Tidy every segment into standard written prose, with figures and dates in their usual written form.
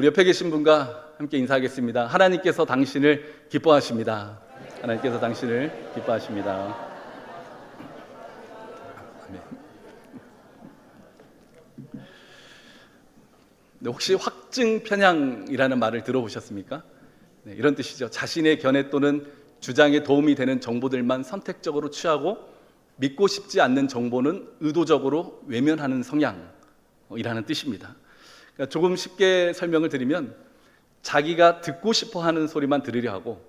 우리 옆에 계신 분과 함께 인사하겠습니다. 하나님께서 당신을 기뻐하십니다. 하나님께서 당신을 기뻐하십니다. 아멘. 혹시 확증 편향이라는 말을 들어보셨습니까? 네, 이런 뜻이죠. 자신의 견해 또는 주장에 도움이 되는 정보들만 선택적으로 취하고 믿고 싶지 않는 정보는 의도적으로 외면하는 성향이라는 뜻입니다. 그러니까 조금 쉽게 설명을 드리면 자기가 듣고 싶어 하는 소리만 들으려 하고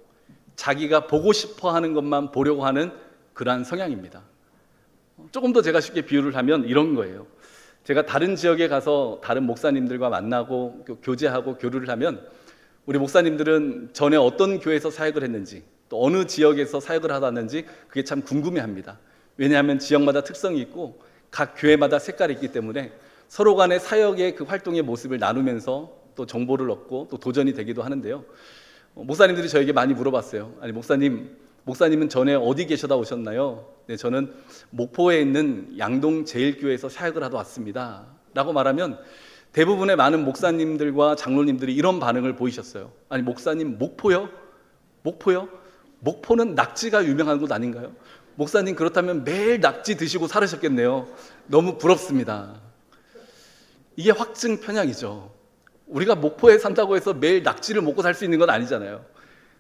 자기가 보고 싶어 하는 것만 보려고 하는 그러한 성향입니다. 조금 더 제가 쉽게 비유를 하면 이런 거예요. 제가 다른 지역에 가서 다른 목사님들과 만나고 교제하고 교류를 하면 우리 목사님들은 전에 어떤 교회에서 사역을 했는지 또 어느 지역에서 사역을 하다 왔는지 그게 참 궁금해합니다. 왜냐하면 지역마다 특성이 있고 각 교회마다 색깔이 있기 때문에 서로 간의 사역의 그 활동의 모습을 나누면서 또 정보를 얻고 또 도전이 되기도 하는데요. 목사님들이 저에게 많이 물어봤어요. 아니 목사님은 전에 어디 계셔다 오셨나요? 네, 저는 목포에 있는 양동 제일교회에서 사역을 하다 왔습니다 라고 말하면 대부분의 많은 목사님들과 장로님들이 이런 반응을 보이셨어요. 아니 목사님 목포요? 목포요? 목포는 낙지가 유명한 곳 아닌가요? 목사님 그렇다면 매일 낙지 드시고 살으셨겠네요. 너무 부럽습니다. 이게 확증 편향이죠. 우리가 목포에 산다고 해서 매일 낙지를 먹고 살 수 있는 건 아니잖아요.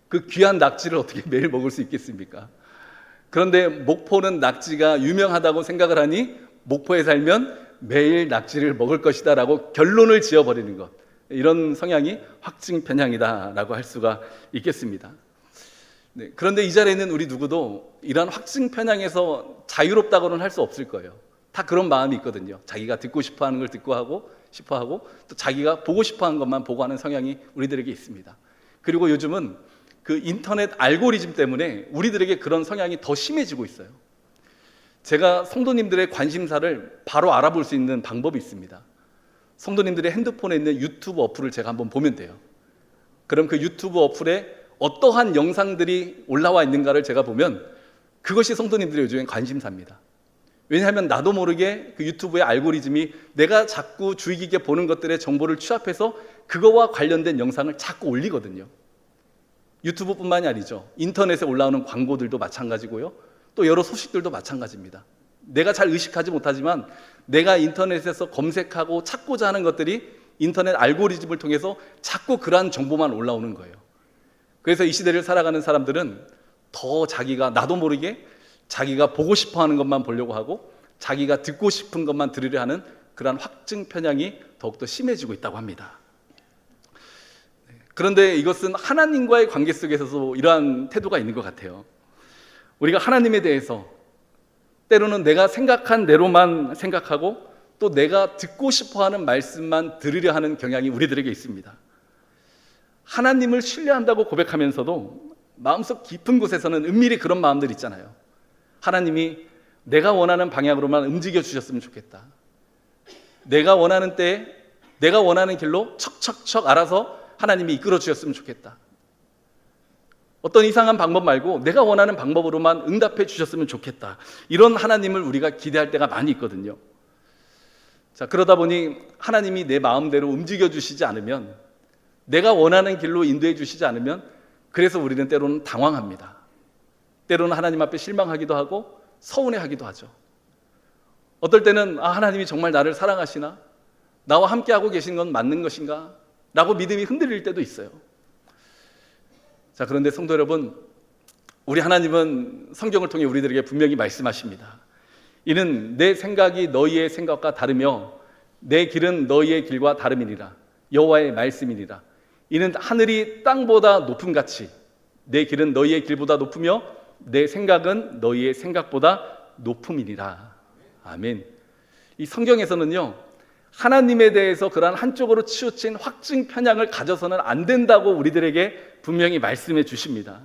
그 귀한 낙지를 어떻게 매일 먹을 수 있겠습니까? 그런데 목포는 낙지가 유명하다고 생각을 하니 목포에 살면 매일 낙지를 먹을 것이다 라고 결론을 지어버리는 것, 이런 성향이 확증 편향이다 라고 할 수가 있겠습니다. 네, 그런데 이 자리에 있는 우리 누구도 이러한 확증 편향에서 자유롭다고는 할 수 없을 거예요. 다 그런 마음이 있거든요. 자기가 듣고 싶어하는 걸 듣고 싶어하고 또 자기가 보고 싶어하는 것만 보고 하는 성향이 우리들에게 있습니다. 그리고 요즘은 그 인터넷 알고리즘 때문에 우리들에게 그런 성향이 더 심해지고 있어요. 제가 성도님들의 관심사를 바로 알아볼 수 있는 방법이 있습니다. 성도님들의 핸드폰에 있는 유튜브 어플을 제가 한번 보면 돼요. 그럼 그 유튜브 어플에 어떠한 영상들이 올라와 있는가를 제가 보면 그것이 성도님들의 요즘엔 관심사입니다. 왜냐하면 나도 모르게 그 유튜브의 알고리즘이 내가 자꾸 주의 깊게 보는 것들의 정보를 취합해서 그거와 관련된 영상을 자꾸 올리거든요. 유튜브뿐만이 아니죠. 인터넷에 올라오는 광고들도 마찬가지고요. 또 여러 소식들도 마찬가지입니다. 내가 잘 의식하지 못하지만 내가 인터넷에서 검색하고 찾고자 하는 것들이 인터넷 알고리즘을 통해서 자꾸 그러한 정보만 올라오는 거예요. 그래서 이 시대를 살아가는 사람들은 더 자기가 나도 모르게 자기가 보고 싶어하는 것만 보려고 하고 자기가 듣고 싶은 것만 들으려 하는 그러한 확증 편향이 더욱더 심해지고 있다고 합니다. 그런데 이것은 하나님과의 관계 속에서도 이러한 태도가 있는 것 같아요. 우리가 하나님에 대해서 때로는 내가 생각한 대로만 생각하고 또 내가 듣고 싶어하는 말씀만 들으려 하는 경향이 우리들에게 있습니다. 하나님을 신뢰한다고 고백하면서도 마음속 깊은 곳에서는 은밀히 그런 마음들이 있잖아요. 하나님이 내가 원하는 방향으로만 움직여 주셨으면 좋겠다. 내가 원하는 때에 내가 원하는 길로 척척척 알아서 하나님이 이끌어 주셨으면 좋겠다. 어떤 이상한 방법 말고 내가 원하는 방법으로만 응답해 주셨으면 좋겠다. 이런 하나님을 우리가 기대할 때가 많이 있거든요. 자, 그러다 보니 하나님이 내 마음대로 움직여 주시지 않으면, 내가 원하는 길로 인도해 주시지 않으면, 그래서 우리는 때로는 당황합니다. 때로는 하나님 앞에 실망하기도 하고 서운해하기도 하죠. 어떨 때는 하나님이 정말 나를 사랑하시나? 나와 함께하고 계신 건 맞는 것인가? 라고 믿음이 흔들릴 때도 있어요. 자, 그런데 성도 여러분, 우리 하나님은 성경을 통해 우리들에게 분명히 말씀하십니다. 이는 내 생각이 너희의 생각과 다르며 내 길은 너희의 길과 다름이니라. 여호와의 말씀이니라. 이는 하늘이 땅보다 높음 같이 내 길은 너희의 길보다 높으며 내 생각은 너희의 생각보다 높음이니라. 아멘. 이 성경에서는요, 하나님에 대해서 그러한 한쪽으로 치우친 확증 편향을 가져서는 안 된다고 우리들에게 분명히 말씀해 주십니다.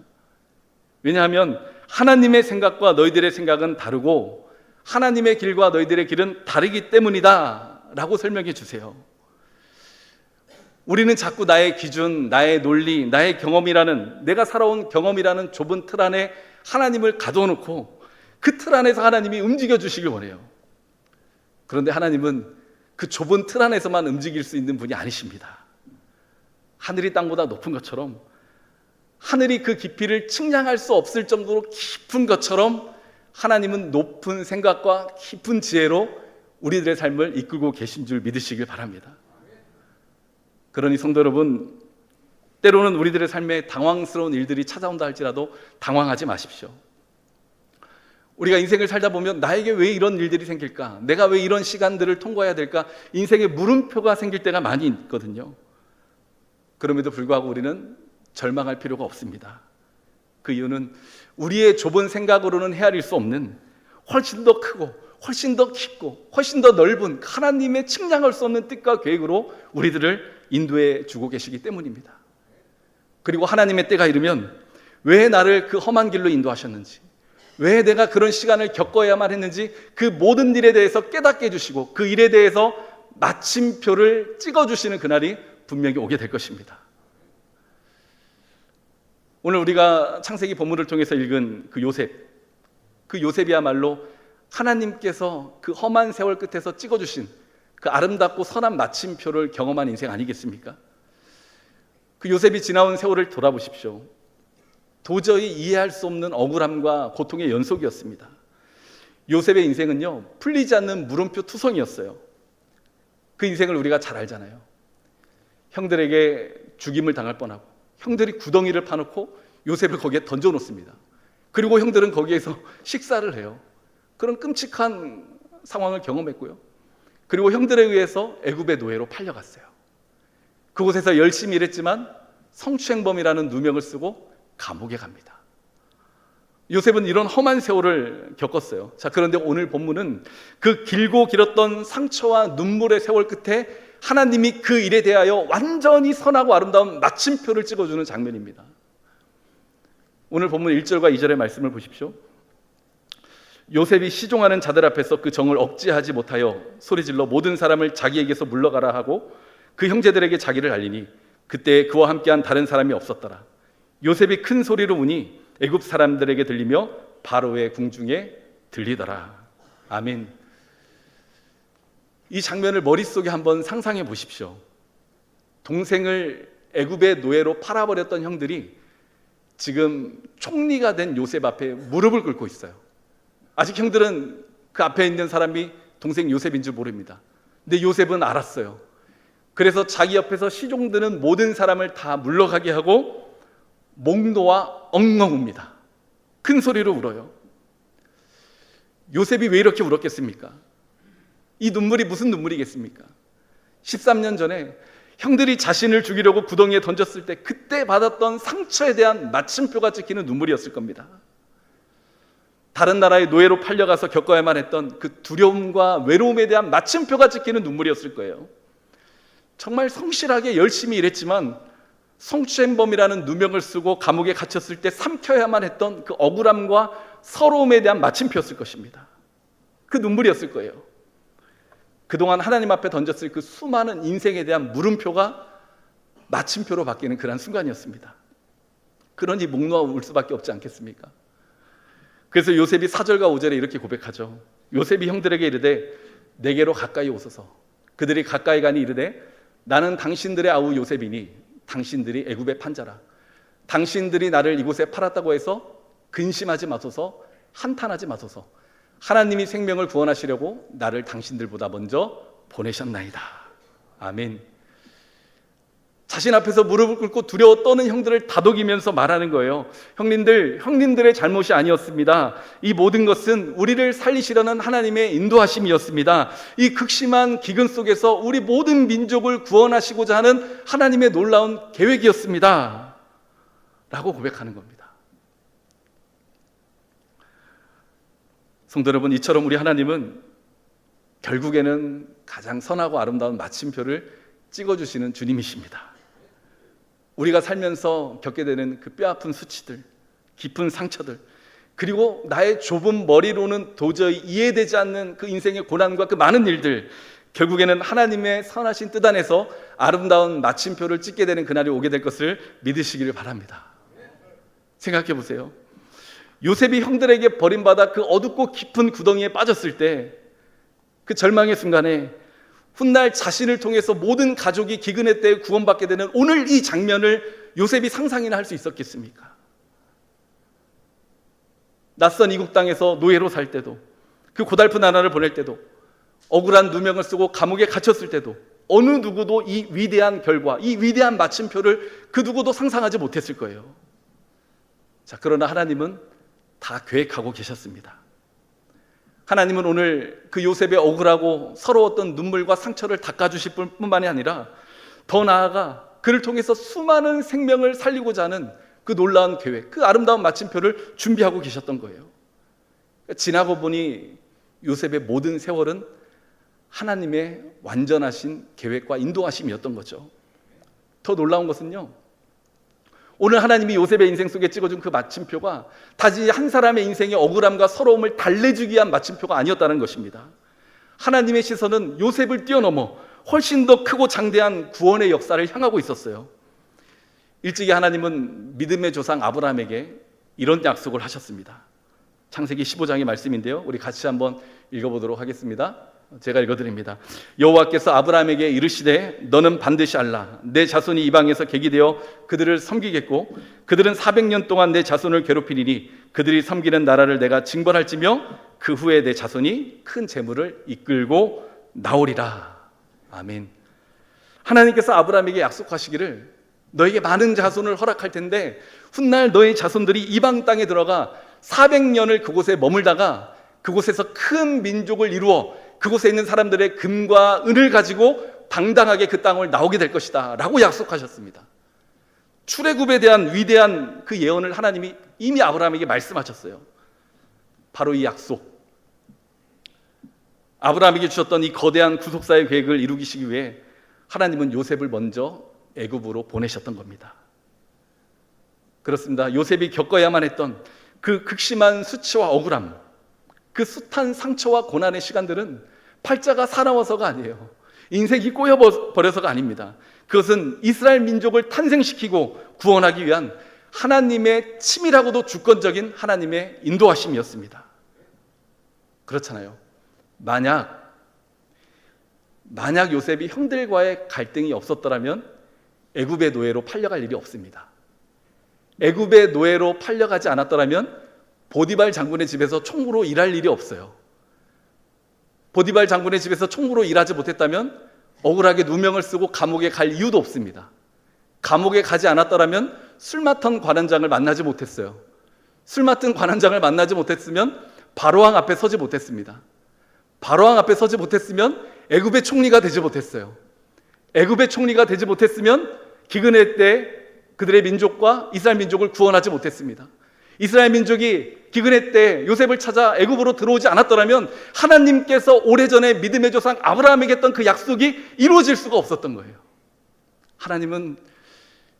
왜냐하면 하나님의 생각과 너희들의 생각은 다르고 하나님의 길과 너희들의 길은 다르기 때문이다 라고 설명해 주세요. 우리는 자꾸 나의 기준, 나의 논리, 나의 경험이라는, 내가 살아온 경험이라는 좁은 틀 안에 하나님을 가둬놓고 그 틀 안에서 하나님이 움직여 주시길 원해요. 그런데 하나님은 그 좁은 틀 안에서만 움직일 수 있는 분이 아니십니다. 하늘이 땅보다 높은 것처럼, 하늘이 그 깊이를 측량할 수 없을 정도로 깊은 것처럼 하나님은 높은 생각과 깊은 지혜로 우리들의 삶을 이끌고 계신 줄 믿으시길 바랍니다. 그러니 성도 여러분, 때로는 우리들의 삶에 당황스러운 일들이 찾아온다 할지라도 당황하지 마십시오. 우리가 인생을 살다 보면 나에게 왜 이런 일들이 생길까? 내가 왜 이런 시간들을 통과해야 될까? 인생에 물음표가 생길 때가 많이 있거든요. 그럼에도 불구하고 우리는 절망할 필요가 없습니다. 그 이유는 우리의 좁은 생각으로는 헤아릴 수 없는 훨씬 더 크고 훨씬 더 깊고 훨씬 더 넓은 하나님의 측량할 수 없는 뜻과 계획으로 우리들을 인도해 주고 계시기 때문입니다. 그리고 하나님의 때가 이르면 왜 나를 그 험한 길로 인도하셨는지, 왜 내가 그런 시간을 겪어야만 했는지 그 모든 일에 대해서 깨닫게 해주시고 그 일에 대해서 마침표를 찍어주시는 그날이 분명히 오게 될 것입니다. 오늘 우리가 창세기 본문을 통해서 읽은 그 요셉이야말로 하나님께서 그 험한 세월 끝에서 찍어주신 그 아름답고 선한 마침표를 경험한 인생 아니겠습니까? 그 요셉이 지나온 세월을 돌아보십시오. 도저히 이해할 수 없는 억울함과 고통의 연속이었습니다. 요셉의 인생은요, 풀리지 않는 물음표 투성이었어요. 그 인생을 우리가 잘 알잖아요. 형들에게 죽임을 당할 뻔하고 형들이 구덩이를 파놓고 요셉을 거기에 던져놓습니다. 그리고 형들은 거기에서 식사를 해요. 그런 끔찍한 상황을 경험했고요. 그리고 형들에 의해서 애굽의 노예로 팔려갔어요. 그곳에서 열심히 일했지만 성추행범이라는 누명을 쓰고 감옥에 갑니다. 요셉은 이런 험한 세월을 겪었어요. 자, 그런데 오늘 본문은 그 길고 길었던 상처와 눈물의 세월 끝에 하나님이 그 일에 대하여 완전히 선하고 아름다운 마침표를 찍어주는 장면입니다. 오늘 본문 1절과 2절의 말씀을 보십시오. 요셉이 시종하는 자들 앞에서 그 정을 억제하지 못하여 소리질러 모든 사람을 자기에게서 물러가라 하고 그 형제들에게 자기를 알리니 그때 그와 함께한 다른 사람이 없었더라. 요셉이 큰 소리로 우니 애굽 사람들에게 들리며 바로의 궁중에 들리더라. 아멘. 이 장면을 머릿속에 한번 상상해 보십시오. 동생을 애굽의 노예로 팔아버렸던 형들이 지금 총리가 된 요셉 앞에 무릎을 꿇고 있어요. 아직 형들은 그 앞에 있는 사람이 동생 요셉인 줄 모릅니다. 근데 요셉은 알았어요. 그래서 자기 옆에서 시종드는 모든 사람을 다 물러가게 하고 목 놓아 엉엉 웁니다. 큰 소리로 울어요. 요셉이 왜 이렇게 울었겠습니까? 이 눈물이 무슨 눈물이겠습니까? 13년 전에 형들이 자신을 죽이려고 구덩이에 던졌을 때 그때 받았던 상처에 대한 마침표가 찍히는 눈물이었을 겁니다. 다른 나라의 노예로 팔려가서 겪어야만 했던 그 두려움과 외로움에 대한 마침표가 찍히는 눈물이었을 거예요. 정말 성실하게 열심히 일했지만 성추행범이라는 누명을 쓰고 감옥에 갇혔을 때 삼켜야만 했던 그 억울함과 서러움에 대한 마침표였을 것입니다. 그 눈물이었을 거예요. 그동안 하나님 앞에 던졌을 그 수많은 인생에 대한 물음표가 마침표로 바뀌는 그런 순간이었습니다. 그러니 목 놓아 울 수밖에 없지 않겠습니까? 그래서 요셉이 4절과 5절에 이렇게 고백하죠. 요셉이 형들에게 이르되 내게로 가까이 오소서. 그들이 가까이 가니 이르되 나는 당신들의 아우 요셉이니 당신들이 애굽의 판자라. 당신들이 나를 이곳에 팔았다고 해서 근심하지 마소서, 한탄하지 마소서. 하나님이 생명을 구원하시려고 나를 당신들보다 먼저 보내셨나이다. 아멘. 자신 앞에서 무릎을 꿇고 두려워 떠는 형들을 다독이면서 말하는 거예요. 형님들의 잘못이 아니었습니다. 이 모든 것은 우리를 살리시려는 하나님의 인도하심이었습니다. 이 극심한 기근 속에서 우리 모든 민족을 구원하시고자 하는 하나님의 놀라운 계획이었습니다. 라고 고백하는 겁니다. 성도 여러분, 이처럼 우리 하나님은 결국에는 가장 선하고 아름다운 마침표를 찍어주시는 주님이십니다. 우리가 살면서 겪게 되는 그 뼈아픈 수치들, 깊은 상처들, 그리고 나의 좁은 머리로는 도저히 이해되지 않는 그 인생의 고난과 그 많은 일들, 결국에는 하나님의 선하신 뜻 안에서 아름다운 마침표를 찍게 되는 그날이 오게 될 것을 믿으시기를 바랍니다. 생각해 보세요. 요셉이 형들에게 버림받아 그 어둡고 깊은 구덩이에 빠졌을 때 그 절망의 순간에 훗날 자신을 통해서 모든 가족이 기근의 때에 구원받게 되는 오늘 이 장면을 요셉이 상상이나 할 수 있었겠습니까? 낯선 이국 땅에서 노예로 살 때도, 그 고달픈 나라를 보낼 때도, 억울한 누명을 쓰고 감옥에 갇혔을 때도 어느 누구도 이 위대한 결과, 이 위대한 마침표를 그 누구도 상상하지 못했을 거예요. 자, 그러나 하나님은 다 계획하고 계셨습니다. 하나님은 오늘 그 요셉의 억울하고 서러웠던 눈물과 상처를 닦아주실 뿐만이 아니라 더 나아가 그를 통해서 수많은 생명을 살리고자 하는 그 놀라운 계획, 그 아름다운 마침표를 준비하고 계셨던 거예요. 지나고 보니 요셉의 모든 세월은 하나님의 완전하신 계획과 인도하심이었던 거죠. 더 놀라운 것은요, 오늘 하나님이 요셉의 인생 속에 찍어준 그 마침표가 단지 한 사람의 인생의 억울함과 서러움을 달래주기 위한 마침표가 아니었다는 것입니다. 하나님의 시선은 요셉을 뛰어넘어 훨씬 더 크고 장대한 구원의 역사를 향하고 있었어요. 일찍이 하나님은 믿음의 조상 아브라함에게 이런 약속을 하셨습니다. 창세기 15장의 말씀인데요, 우리 같이 한번 읽어보도록 하겠습니다. 제가 읽어드립니다. 여호와께서 아브라함에게 이르시되 너는 반드시 알라. 내 자손이 이방에서 객이 되어 그들을 섬기겠고 그들은 400년 동안 내 자손을 괴롭히리니 그들이 섬기는 나라를 내가 징벌할지며 그 후에 내 자손이 큰 재물을 이끌고 나오리라. 아멘. 하나님께서 아브라함에게 약속하시기를 너에게 많은 자손을 허락할 텐데 훗날 너의 자손들이 이방 땅에 들어가 400년을 그곳에 머물다가 그곳에서 큰 민족을 이루어 그곳에 있는 사람들의 금과 은을 가지고 당당하게 그 땅을 나오게 될 것이다 라고 약속하셨습니다. 출애굽에 대한 위대한 그 예언을 하나님이 이미 아브라함에게 말씀하셨어요. 바로 이 약속, 아브라함에게 주셨던 이 거대한 구속사의 계획을 이루시기 위해 하나님은 요셉을 먼저 애굽으로 보내셨던 겁니다. 그렇습니다. 요셉이 겪어야만 했던 그 극심한 수치와 억울함, 그 숱한 상처와 고난의 시간들은 팔자가 사나워서가 아니에요. 인생이 꼬여버려서가 아닙니다. 그것은 이스라엘 민족을 탄생시키고 구원하기 위한 하나님의 치밀하고도 주권적인 하나님의 인도하심이었습니다. 그렇잖아요. 만약 요셉이 형들과의 갈등이 없었더라면 애굽의 노예로 팔려갈 일이 없습니다. 애굽의 노예로 팔려가지 않았더라면 보디발 장군의 집에서 총무로 일할 일이 없어요. 보디발 장군의 집에서 총무로 일하지 못했다면 억울하게 누명을 쓰고 감옥에 갈 이유도 없습니다. 감옥에 가지 않았더라면 술 맡은 관원장을 만나지 못했어요. 술 맡은 관원장을 만나지 못했으면 바로왕 앞에 서지 못했습니다. 바로왕 앞에 서지 못했으면 애굽의 총리가 되지 못했어요. 애굽의 총리가 되지 못했으면 기근의 때 그들의 민족과 이스라엘 민족을 구원하지 못했습니다. 이스라엘 민족이 기근의 때 요셉을 찾아 애굽으로 들어오지 않았더라면 하나님께서 오래전에 믿음의 조상 아브라함에게 했던 그 약속이 이루어질 수가 없었던 거예요. 하나님은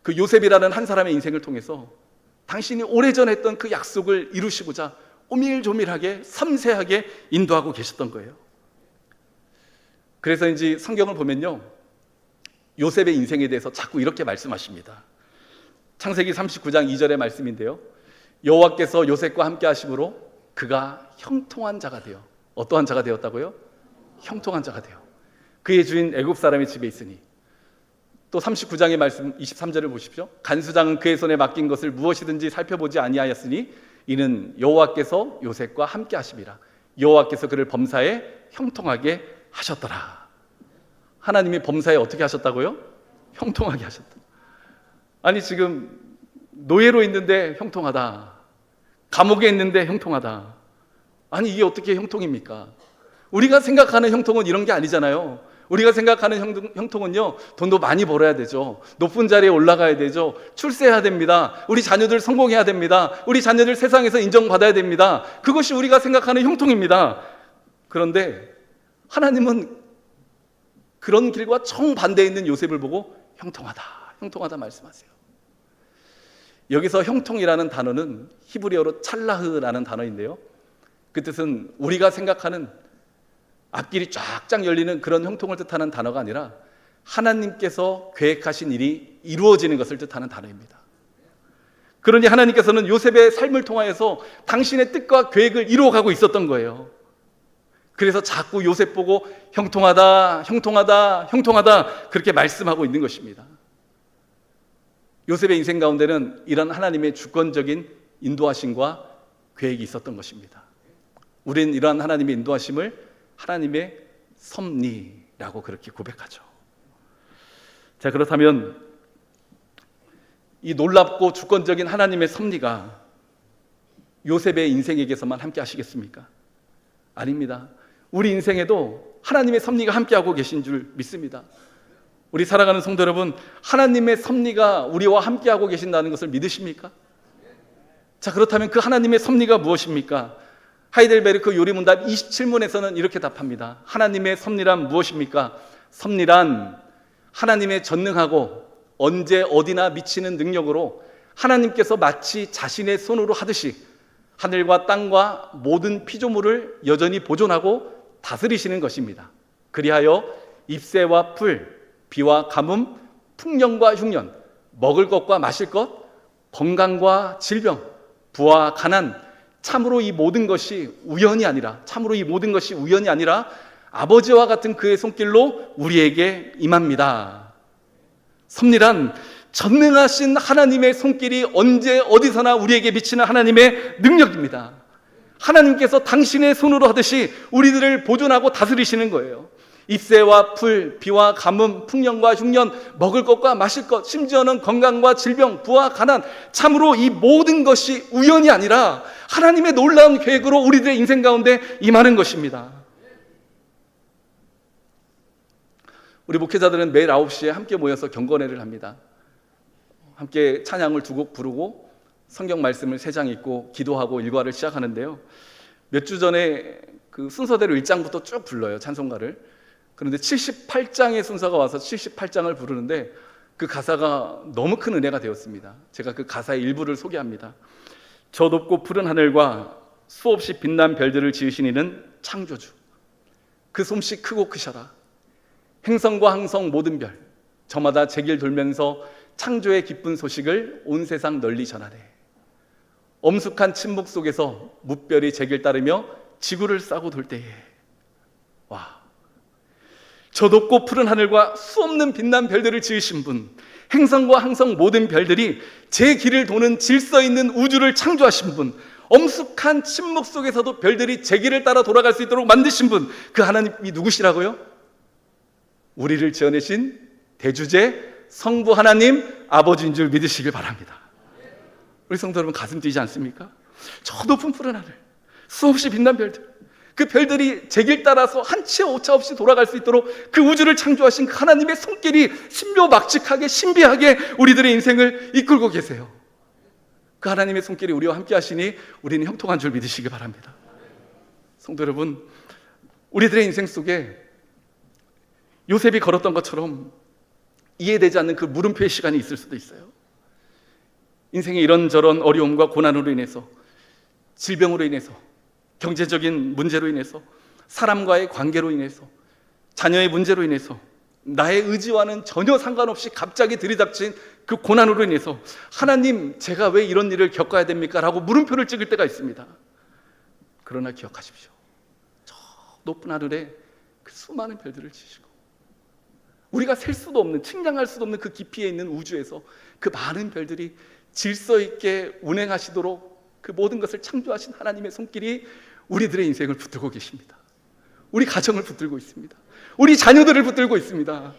그 요셉이라는 한 사람의 인생을 통해서 당신이 오래전에 했던 그 약속을 이루시고자 오밀조밀하게 섬세하게 인도하고 계셨던 거예요. 그래서인지 성경을 보면요, 요셉의 인생에 대해서 자꾸 이렇게 말씀하십니다. 창세기 39장 2절의 말씀인데요, 여호와께서 요셉과 함께 하심으로 그가 형통한 자가 되어, 어떠한 자가 되었다고요? 형통한 자가 되어 그의 주인 애굽 사람의 집에 있으니. 또 39장의 말씀 23절을 보십시오. 간수장은 그의 손에 맡긴 것을 무엇이든지 살펴보지 아니하였으니 이는 여호와께서 요셉과 함께 하심이라. 여호와께서 그를 범사에 형통하게 하셨더라. 하나님이 범사에 어떻게 하셨다고요? 형통하게 하셨다. 아니, 지금 노예로 있는데 형통하다, 감옥에 있는데 형통하다. 아니, 이게 어떻게 형통입니까? 우리가 생각하는 형통은 이런 게 아니잖아요. 우리가 생각하는 형통은요, 돈도 많이 벌어야 되죠. 높은 자리에 올라가야 되죠. 출세해야 됩니다. 우리 자녀들 성공해야 됩니다. 우리 자녀들 세상에서 인정받아야 됩니다. 그것이 우리가 생각하는 형통입니다. 그런데 하나님은 그런 길과 정반대에 있는 요셉을 보고 형통하다, 형통하다 말씀하세요. 여기서 형통이라는 단어는 히브리어로 찰라흐라는 단어인데요, 그 뜻은 우리가 생각하는 앞길이 쫙쫙 열리는 그런 형통을 뜻하는 단어가 아니라 하나님께서 계획하신 일이 이루어지는 것을 뜻하는 단어입니다. 그러니 하나님께서는 요셉의 삶을 통하여서 당신의 뜻과 계획을 이루어가고 있었던 거예요. 그래서 자꾸 요셉 보고 형통하다, 형통하다, 형통하다 그렇게 말씀하고 있는 것입니다. 요셉의 인생 가운데는 이런 하나님의 주권적인 인도하심과 계획이 있었던 것입니다. 우리는 이러한 하나님의 인도하심을 하나님의 섭리라고 그렇게 고백하죠. 자, 그렇다면 이 놀랍고 주권적인 하나님의 섭리가 요셉의 인생에게서만 함께 하시겠습니까? 아닙니다. 우리 인생에도 하나님의 섭리가 함께하고 계신 줄 믿습니다. 우리 사랑하는 성도 여러분, 하나님의 섭리가 우리와 함께하고 계신다는 것을 믿으십니까? 자, 그렇다면 그 하나님의 섭리가 무엇입니까? 하이델베르크 요리문답 27문에서는 이렇게 답합니다. 하나님의 섭리란 무엇입니까? 섭리란 하나님의 전능하고 언제 어디나 미치는 능력으로 하나님께서 마치 자신의 손으로 하듯이 하늘과 땅과 모든 피조물을 여전히 보존하고 다스리시는 것입니다. 그리하여 잎새와 풀, 비와 가뭄, 풍년과 흉년, 먹을 것과 마실 것, 건강과 질병, 부와 가난, 참으로 이 모든 것이 우연이 아니라 아버지와 같은 그의 손길로 우리에게 임합니다. 섭리란 전능하신 하나님의 손길이 언제 어디서나 우리에게 미치는 하나님의 능력입니다. 하나님께서 당신의 손으로 하듯이 우리들을 보존하고 다스리시는 거예요. 잎새와 풀, 비와 가뭄, 풍년과 흉년, 먹을 것과 마실 것, 심지어는 건강과 질병, 부와 가난, 참으로 이 모든 것이 우연이 아니라 하나님의 놀라운 계획으로 우리들의 인생 가운데 임하는 것입니다. 우리 목회자들은 매일 9시에 함께 모여서 경건회를 합니다. 함께 찬양을 두 곡 부르고 성경 말씀을 3장 읽고 기도하고 일과를 시작하는데요. 몇 주 전에 그 순서대로 1장부터 쭉 불러요, 찬송가를. 그런데 78장의 순서가 와서 78장을 부르는데 그 가사가 너무 큰 은혜가 되었습니다. 제가 그 가사의 일부를 소개합니다. 저 높고 푸른 하늘과 수없이 빛난 별들을 지으신 이는 창조주. 그 솜씨 크고 크셔라. 행성과 항성 모든 별, 저마다 제길 돌면서 창조의 기쁜 소식을 온 세상 널리 전하네. 엄숙한 침묵 속에서 뭇별이 제길 따르며 지구를 싸고 돌 때에, 와, 저 높고 푸른 하늘과 수없는 빛난 별들을 지으신 분, 행성과 항성 모든 별들이 제 길을 도는 질서 있는 우주를 창조하신 분, 엄숙한 침묵 속에서도 별들이 제 길을 따라 돌아갈 수 있도록 만드신 분, 그 하나님이 누구시라고요? 우리를 지어내신 대주제 성부 하나님 아버지인 줄 믿으시길 바랍니다. 우리 성도 여러분, 가슴 뛰지 않습니까? 저 높은 푸른 하늘, 수없이 빛난 별들, 그 별들이 제 길 따라서 한치의 오차 없이 돌아갈 수 있도록 그 우주를 창조하신 그 하나님의 손길이 신묘막측하게 신비하게 우리들의 인생을 이끌고 계세요. 그 하나님의 손길이 우리와 함께 하시니 우리는 형통한 줄 믿으시기 바랍니다. 성도 여러분, 우리들의 인생 속에 요셉이 걸었던 것처럼 이해되지 않는 그 물음표의 시간이 있을 수도 있어요. 인생의 이런저런 어려움과 고난으로 인해서, 질병으로 인해서, 경제적인 문제로 인해서, 사람과의 관계로 인해서, 자녀의 문제로 인해서, 나의 의지와는 전혀 상관없이 갑자기 들이닥친 그 고난으로 인해서 하나님, 제가 왜 이런 일을 겪어야 됩니까? 라고 물음표를 찍을 때가 있습니다. 그러나 기억하십시오. 저 높은 하늘에 그 수많은 별들을 지으시고 우리가 셀 수도 없는, 측량할 수도 없는 그 깊이에 있는 우주에서 그 많은 별들이 질서 있게 운행하시도록 그 모든 것을 창조하신 하나님의 손길이 우리들의 인생을 붙들고 계십니다. 우리 가정을 붙들고 있습니다. 우리 자녀들을 붙들고 있습니다.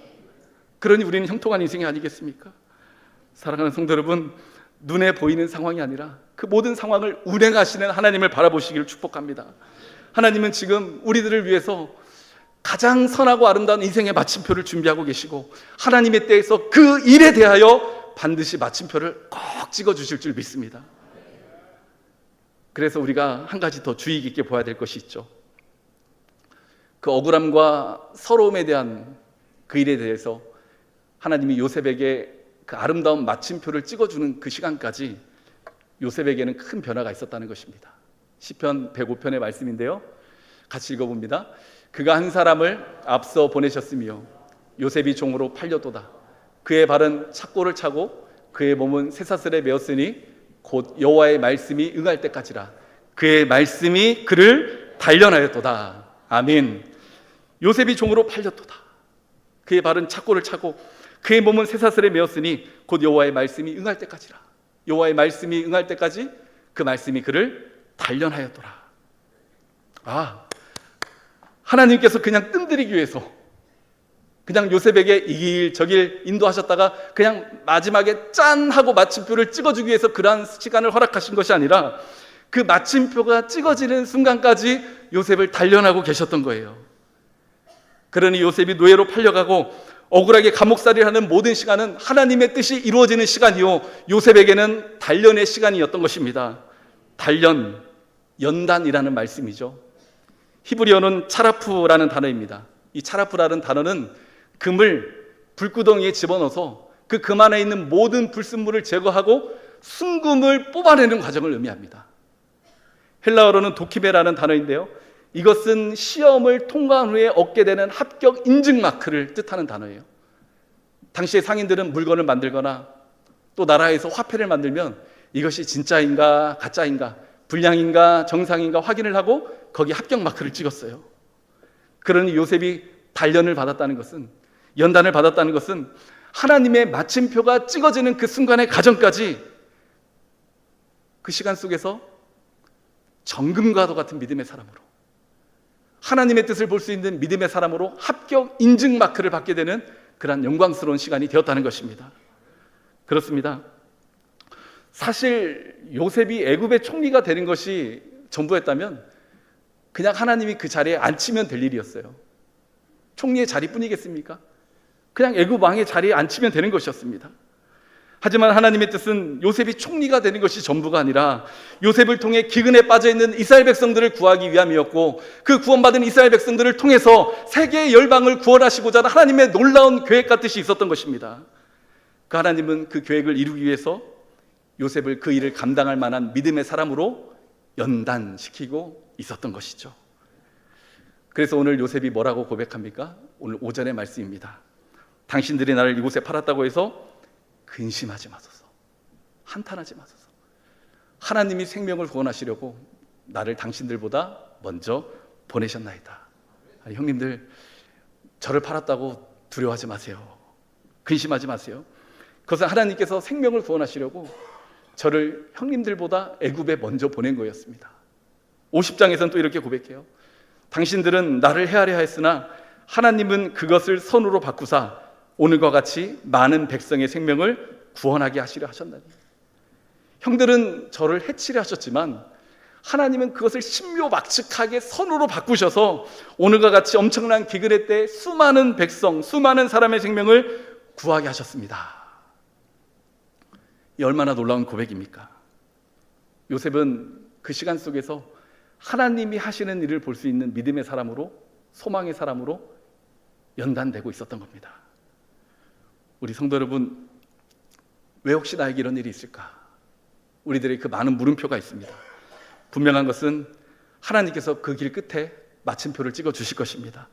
그러니 우리는 형통한 인생이 아니겠습니까? 사랑하는 성도 여러분, 눈에 보이는 상황이 아니라 그 모든 상황을 운행하시는 하나님을 바라보시기를 축복합니다. 하나님은 지금 우리들을 위해서 가장 선하고 아름다운 인생의 마침표를 준비하고 계시고 하나님의 때에서 그 일에 대하여 반드시 마침표를 꼭 찍어주실 줄 믿습니다. 그래서 우리가 한 가지 더 주의 깊게 보아야 될 것이 있죠. 그 억울함과 서러움에 대한 그 일에 대해서 하나님이 요셉에게 그 아름다운 마침표를 찍어주는 그 시간까지 요셉에게는 큰 변화가 있었다는 것입니다. 시편 105편의 말씀인데요, 같이 읽어봅니다. 그가 한 사람을 앞서 보내셨으며 요셉이 종으로 팔려도다. 그의 발은 착고를 차고 그의 몸은 쇠사슬에 매었으니 곧 여호와의 말씀이 응할 때까지라. 그의 말씀이 그를 단련하였도다. 아멘. 요셉이 종으로 팔렸도다. 그의 발은 착고를 차고 그의 몸은 쇠사슬에 매었으니 곧 여호와의 말씀이 응할 때까지라. 여호와의 말씀이 응할 때까지 그 말씀이 그를 단련하였더라. 하나님께서 그냥 뜸들이기 위해서 그냥 요셉에게 이 길 저 길 인도하셨다가 그냥 마지막에 짠 하고 마침표를 찍어주기 위해서 그러한 시간을 허락하신 것이 아니라 그 마침표가 찍어지는 순간까지 요셉을 단련하고 계셨던 거예요. 그러니 요셉이 노예로 팔려가고 억울하게 감옥살이를 하는 모든 시간은 하나님의 뜻이 이루어지는 시간이요, 요셉에게는 단련의 시간이었던 것입니다. 단련, 연단이라는 말씀이죠. 히브리어는 차라프라는 단어입니다. 이 차라프라는 단어는 금을 불구덩이에 집어넣어서 그 금 안에 있는 모든 불순물을 제거하고 순금을 뽑아내는 과정을 의미합니다. 헬라어로는 도키메라는 단어인데요, 이것은 시험을 통과한 후에 얻게 되는 합격 인증 마크를 뜻하는 단어예요. 당시의 상인들은 물건을 만들거나 또 나라에서 화폐를 만들면 이것이 진짜인가 가짜인가, 불량인가 정상인가 확인을 하고 거기 합격 마크를 찍었어요. 그러니 요셉이 단련을 받았다는 것은, 연단을 받았다는 것은 하나님의 마침표가 찍어지는 그 순간의 과정까지 그 시간 속에서 정금과도 같은 믿음의 사람으로, 하나님의 뜻을 볼 수 있는 믿음의 사람으로 합격 인증 마크를 받게 되는 그러한 영광스러운 시간이 되었다는 것입니다. 그렇습니다. 사실 요셉이 애굽의 총리가 되는 것이 전부였다면 그냥 하나님이 그 자리에 앉히면 될 일이었어요. 총리의 자리뿐이겠습니까? 그냥 애굽 왕의 자리에 앉히면 되는 것이었습니다. 하지만 하나님의 뜻은 요셉이 총리가 되는 것이 전부가 아니라 요셉을 통해 기근에 빠져있는 이스라엘 백성들을 구하기 위함이었고, 그 구원받은 이스라엘 백성들을 통해서 세계의 열방을 구원하시고자 하는 하나님의 놀라운 계획과 뜻이 있었던 것입니다. 그 하나님은 그 계획을 이루기 위해서 요셉을 그 일을 감당할 만한 믿음의 사람으로 연단시키고 있었던 것이죠. 그래서 오늘 요셉이 뭐라고 고백합니까? 오늘 오전의 말씀입니다. 당신들이 나를 이곳에 팔았다고 해서 근심하지 마소서, 한탄하지 마소서. 하나님이 생명을 구원하시려고 나를 당신들보다 먼저 보내셨나이다. 아니, 형님들, 저를 팔았다고 두려워하지 마세요. 근심하지 마세요. 그것은 하나님께서 생명을 구원하시려고 저를 형님들보다 애굽에 먼저 보낸 거였습니다. 50장에서는 또 이렇게 고백해요. 당신들은 나를 헤아려 하였으나 하나님은 그것을 선으로 바꾸사 오늘과 같이 많은 백성의 생명을 구원하게 하시려 하셨나니. 형들은 저를 해치려 하셨지만 하나님은 그것을 신묘막측하게 선으로 바꾸셔서 오늘과 같이 엄청난 기근의 때 수많은 백성, 수많은 사람의 생명을 구하게 하셨습니다. 이 얼마나 놀라운 고백입니까? 요셉은 그 시간 속에서 하나님이 하시는 일을 볼 수 있는 믿음의 사람으로, 소망의 사람으로 연단되고 있었던 겁니다. 우리 성도 여러분, 왜 혹시 나에게 이런 일이 있을까? 우리들의 그 많은 물음표가 있습니다. 분명한 것은 하나님께서 그 길 끝에 마침표를 찍어 주실 것입니다.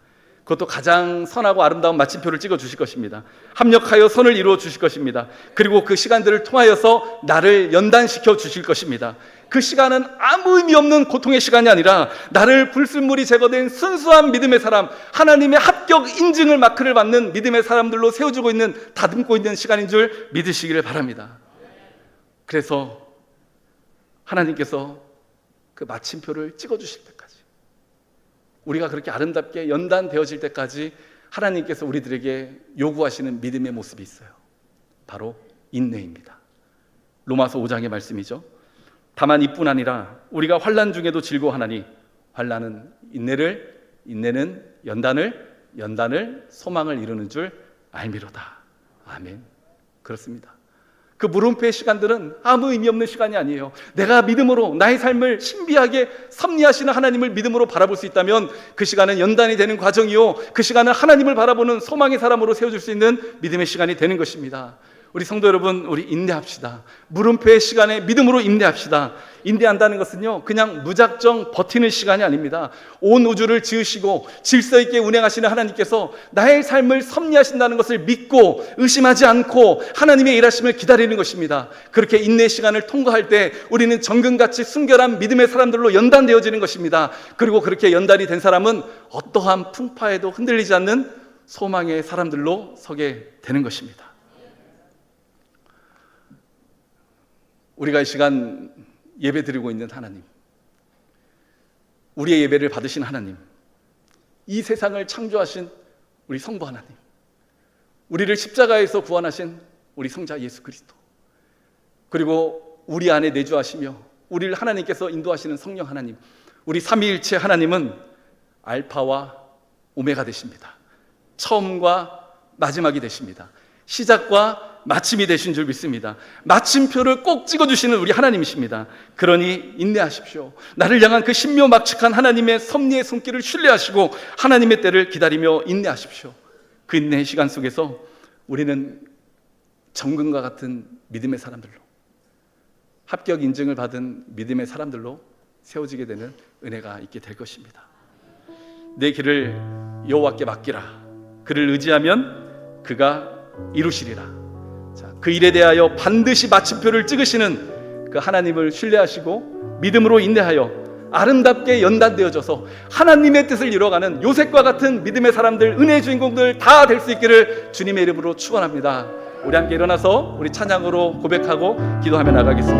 그것도 가장 선하고 아름다운 마침표를 찍어 주실 것입니다. 합력하여 선을 이루어 주실 것입니다. 그리고 그 시간들을 통하여서 나를 연단시켜 주실 것입니다. 그 시간은 아무 의미 없는 고통의 시간이 아니라 나를 불순물이 제거된 순수한 믿음의 사람, 하나님의 합격 인증을 마크를 받는 믿음의 사람들로 세워주고 있는, 다듬고 있는 시간인 줄 믿으시기를 바랍니다. 그래서 하나님께서 그 마침표를 찍어주실 때까지, 우리가 그렇게 아름답게 연단되어질 때까지 하나님께서 우리들에게 요구하시는 믿음의 모습이 있어요. 바로 인내입니다. 로마서 5장의 말씀이죠. 다만 이뿐 아니라 우리가 환난 중에도 즐거워하나니 환난은 인내를, 인내는 연단을, 연단을 소망을 이루는 줄 알미로다. 아멘. 그렇습니다. 그 물음표의 시간들은 아무 의미 없는 시간이 아니에요. 내가 믿음으로 나의 삶을 신비하게 섭리하시는 하나님을 믿음으로 바라볼 수 있다면 그 시간은 연단이 되는 과정이요, 그 시간은 하나님을 바라보는 소망의 사람으로 세워줄 수 있는 믿음의 시간이 되는 것입니다. 우리 성도 여러분, 우리 인내합시다. 물음표의 시간에 믿음으로 인내합시다. 인내한다는 것은요, 그냥 무작정 버티는 시간이 아닙니다. 온 우주를 지으시고 질서 있게 운행하시는 하나님께서 나의 삶을 섭리하신다는 것을 믿고 의심하지 않고 하나님의 일하심을 기다리는 것입니다. 그렇게 인내의 시간을 통과할 때 우리는 정금같이 순결한 믿음의 사람들로 연단되어지는 것입니다. 그리고 그렇게 연단이 된 사람은 어떠한 풍파에도 흔들리지 않는 소망의 사람들로 서게 되는 것입니다. 우리가 이 시간 예배 드리고 있는 하나님, 우리의 예배를 받으신 하나님, 이 세상을 창조하신 우리 성부 하나님, 우리를 십자가에서 구원하신 우리 성자 예수 그리스도, 그리고 우리 안에 내주하시며 우리를 하나님께서 인도하시는 성령 하나님, 우리 삼위일체 하나님은 알파와 오메가 되십니다. 처음과 마지막이 되십니다. 시작과 마침이 되신 줄 믿습니다. 마침표를 꼭 찍어주시는 우리 하나님이십니다. 그러니 인내하십시오. 나를 향한 그 신묘막측한 하나님의 섭리의 손길을 신뢰하시고 하나님의 때를 기다리며 인내하십시오. 그 인내의 시간 속에서 우리는 정금과 같은 믿음의 사람들로, 합격 인증을 받은 믿음의 사람들로 세워지게 되는 은혜가 있게 될 것입니다. 내 길을 여호와께 맡기라. 그를 의지하면 그가 이루시리라. 그 일에 대하여 반드시 마침표를 찍으시는 그 하나님을 신뢰하시고 믿음으로 인내하여 아름답게 연단되어져서 하나님의 뜻을 이뤄가는 요셉과 같은 믿음의 사람들, 은혜의 주인공들 다 될 수 있기를 주님의 이름으로 축원합니다. 우리 함께 일어나서 우리 찬양으로 고백하고 기도하며 나가겠습니다.